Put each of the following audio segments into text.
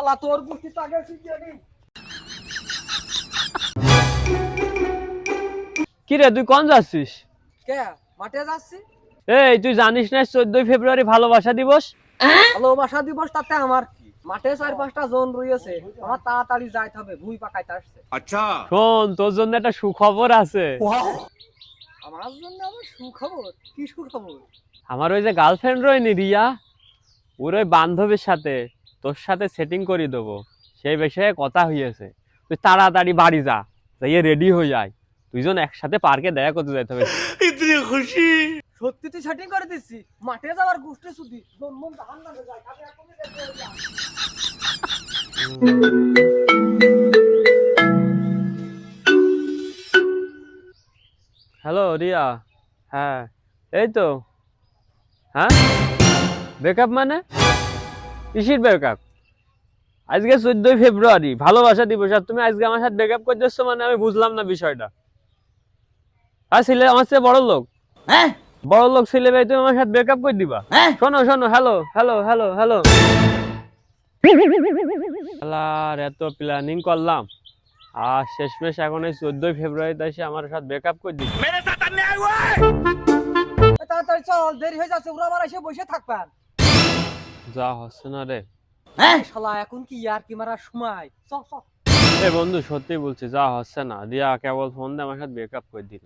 শালা তোর বুদ্ধি তো আগে শিখিয়ে নি। কি রে তুই কোন যাচ্ছিস? কে মাঠে যাচ্ছি? এই তুই জানিস না 14 ফেব্রুয়ারি ভালোবাসা দিবস? ভালোবাসা দিবস তাতে আমার কি? মাঠে 4-5টা জন রয়েছে, আমার তাড়াতাড়ি যাইতে হবে, ভুই পাকাইতে আসছে। শোন তোর জন্য একটা সুখবর আছে। আমার জন্য আবার সুখবর? কি সুখবর? আমার ওই যে গার্লফ্রেন্ড রয়নি রিয়া, ওর ওই বান্ধবীর সাথে তোর সাথে সেটিং করে দেবো, সেই বিষয়ে কথা হয়েছে। তুই তাড়াতাড়ি বাড়ি যা, যাইয়ে রেডি হয়ে যায়, দুইজন একসাথে পার্কে দেখা করতে যাইতে হবে। সত্যি তুই সেটিং করে দিচ্ছি? মাঠে যাওয়ার গোষ্ঠী শুধু জন্ম জাহান নামে যায়, আমি এখনই দেখতে যাই। হ্যালো রিয়া। হ্যাঁ এই তো। হ্যাঁ ব্রেকআপ মানে কিসের ব্রেকআপ? আজকে 14 ফেব্রুয়ারি ভালোবাসা দিবস, আর তুমি আজকে আমার সাথে ব্রেকআপ করে দিচ্ছ মানে আমি বুঝলাম না বিষয়টা। আর ছেলে আমার চেয়ে বড় লোক, বড় লোক ছেলে ভাই, তুমি আমার সাথে ব্রেকআপ করে দিবা? শোনো শোনো, হ্যালো হ্যালো হ্যালো হ্যালো, আর এত প্ল্যানিং করলাম আর শেষমেশ এখন এই 14 ফেব্রুয়ারিতে এসে আমার সাথে ব্রেকআপ করে দিচ্ছে। তাড়াতাড়ি চল, দেরি হয়ে যাচ্ছে, ওরা আবার এসে বসে থাকবেন। যা হচ্ছে না রে। শালা এখন কি ইয়ার কি মারার সময়? চল চল। এই বন্ধু সত্যি বলছি, যা হচ্ছে না। রিয়া কেবল ফোন দিয়ে আমার সাথে ব্রেকআপ করে দিল।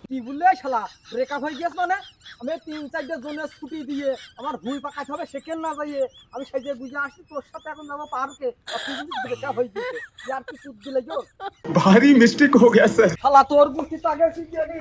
কি বললে শালা? ব্রেকআপ হয়ে গিয়েছে মানে? আমি 3-4টা জনের ছুটি দিয়ে আমার ভুই পাকাতে হবে, সেকেন্ড না যাইয়ে আমি সেজে বুঝে আসছি তোর সাথে এখন যাবো পার্কে, আর তুই কিন্তু ব্রেকআপ হয়ে গিয়েছে। ইয়ার কি সুদ দিলে গো? भारी मिस्टेक हो गया सर। শালা তোর বুদ্ধি তো আগে শিখিয়ে নি।